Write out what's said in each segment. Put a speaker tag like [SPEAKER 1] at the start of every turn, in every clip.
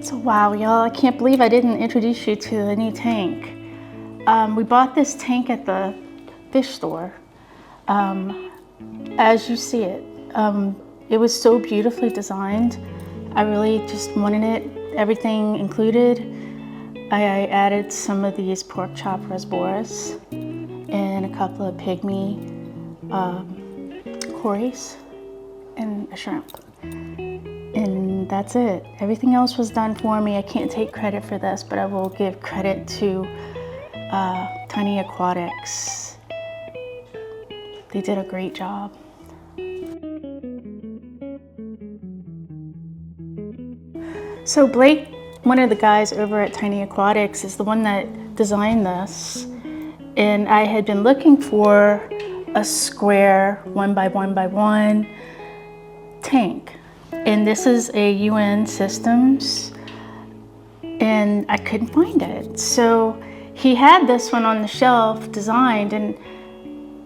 [SPEAKER 1] So wow, y'all, I can't believe I didn't introduce you to the new tank. We bought this tank at the fish store. As you see it, it was so beautifully designed. I really just wanted it, everything included. I added some of these pork chop rasboras and a couple of pygmy cories and a shrimp. And that's it. Everything else was done for me. I can't take credit for this, but I will give credit to Tiny Aquatics. They did a great job. So Blake, one of the guys over at Tiny Aquatics, is the one that designed this. And I had been looking for a square 1x1x1 tank. And this is a UN Systems, and I couldn't find it. So he had this one on the shelf designed, and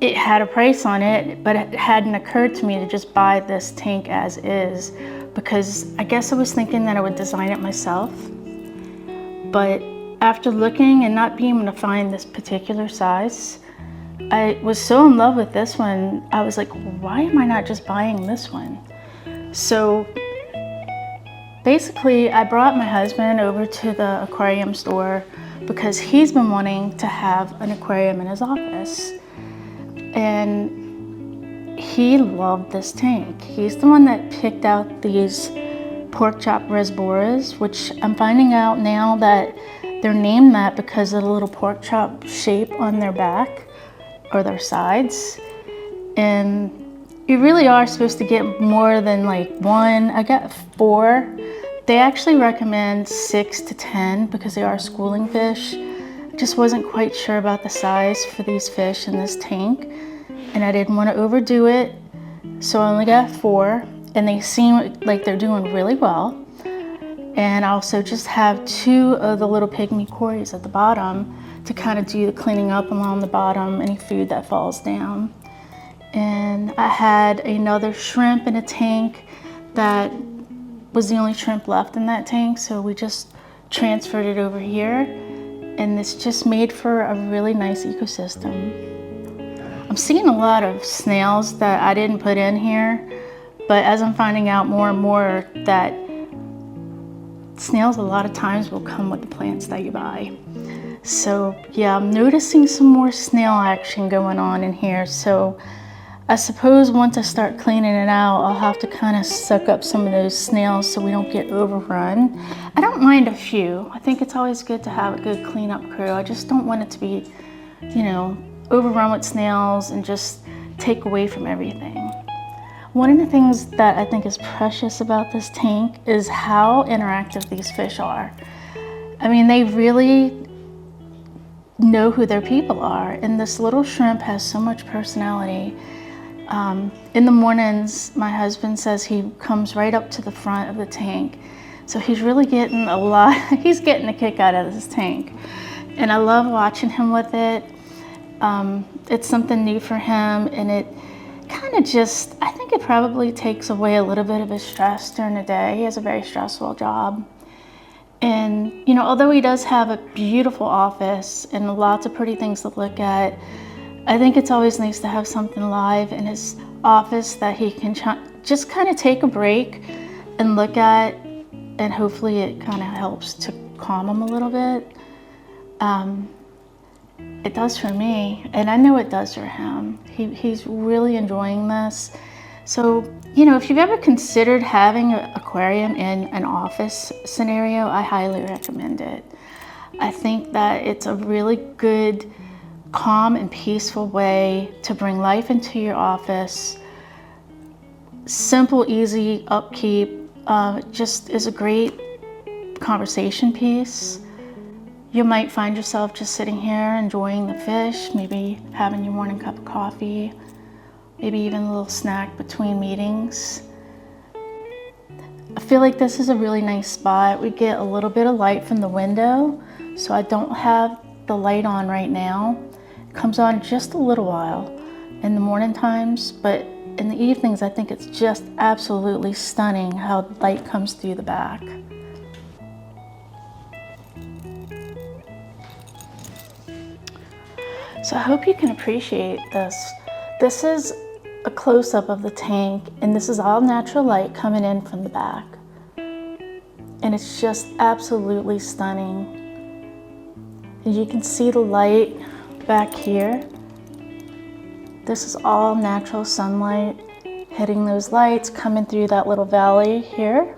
[SPEAKER 1] it had a price on it, but it hadn't occurred to me to just buy this tank as is, because I guess I was thinking that I would design it myself. But after looking and not being able to find this particular size, I was so in love with this one. I was like, why am I not just buying this one? So basically, I brought my husband over to the aquarium store because he's been wanting to have an aquarium in his office. And he loved this tank. He's the one that picked out these pork chop rasboras, which I'm finding out now that they're named that because of the little pork chop shape on their back or their sides. And you really are supposed to get more than like one. I got 4. They actually recommend 6 to 10 because they are schooling fish. I just wasn't quite sure about the size for these fish in this tank, and I didn't want to overdo it, so I only got 4, and they seem like they're doing really well. And I also just have 2 of the little pygmy cories at the bottom to kind of do the cleaning up along the bottom, any food that falls down. And I had another shrimp in a tank that was the only shrimp left in that tank, so we just transferred it over here, and this just made for a really nice ecosystem. I'm seeing a lot of snails that I didn't put in here, but as I'm finding out more and more that snails a lot of times will come with the plants that you buy. So yeah, I'm noticing some more snail action going on in here. So I suppose once I start cleaning it out, I'll have to kind of suck up some of those snails so we don't get overrun. I don't mind a few. I think it's always good to have a good cleanup crew. I just don't want it to be, you know, overrun with snails and just take away from everything. One of the things that I think is precious about this tank is how interactive these fish are. I mean, they really know who their people are, and this little shrimp has so much personality. In the mornings, my husband says he comes right up to the front of the tank. So he's really getting a lot, he's getting a kick out of this tank. And I love watching him with it. It's something new for him, and it kind of just, I think it probably takes away a little bit of his stress during the day. He has a very stressful job. And, you know, although he does have a beautiful office and lots of pretty things to look at, I think it's always nice to have something live in his office that he can just kind of take a break and look at, and hopefully it kind of helps to calm him a little bit. It does for me, and I know it does for him. He's really enjoying this. So, you know, if you've ever considered having an aquarium in an office scenario, I highly recommend it. I think that it's a really good, calm and peaceful way to bring life into your office. Simple, easy upkeep, just is a great conversation piece. You might find yourself just sitting here enjoying the fish, maybe having your morning cup of coffee, maybe even a little snack between meetings. I feel like this is a really nice spot. We get a little bit of light from the window, so I don't have the light on right now. It comes on just a little while in the morning times, but in the evenings I think it's just absolutely stunning how light comes through the back. So I hope you can appreciate this. This is a close-up of the tank, and this is all natural light coming in from the back. And it's just absolutely stunning. And you can see the light back here. This is all natural sunlight hitting those lights, coming through that little valley here.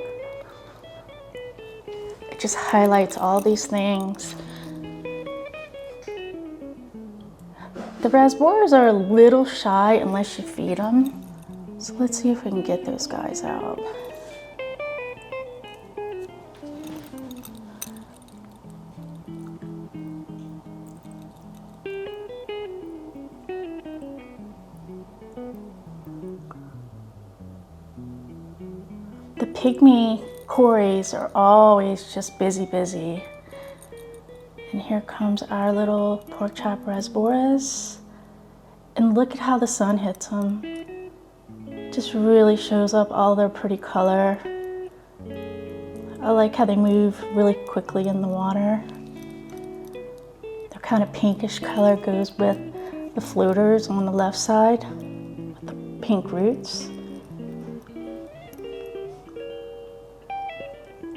[SPEAKER 1] It just highlights all these things. The rasboras are a little shy unless you feed them. So let's see if we can get those guys out. The pygmy cories are always just busy. And here comes our little pork chop rasboras. And look at how the sun hits them. Just really shows up all their pretty color. I like how they move really quickly in the water. Their kind of pinkish color goes with the floaters on the left side, with the pink roots.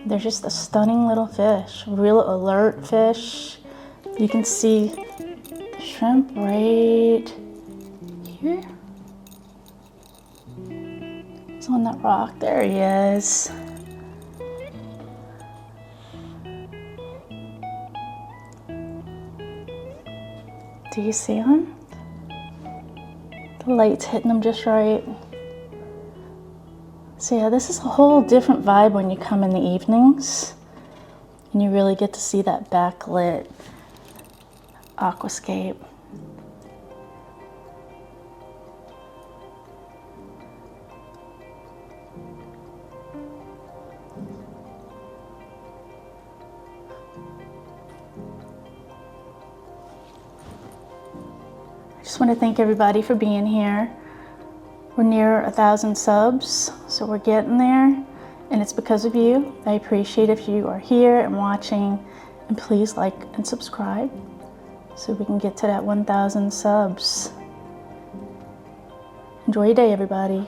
[SPEAKER 1] They're just a stunning little fish, real alert fish. You can see the shrimp right here. He's on that rock, there he is. Do you see him? The light's hitting him just right. So yeah, this is a whole different vibe when you come in the evenings and you really get to see that backlit aquascape. I just want to thank everybody for being here. We're near 1,000 subs, so we're getting there, and it's because of you. I appreciate if you are here and watching, and please like and subscribe so we can get to that 1,000 subs. Enjoy your day, everybody.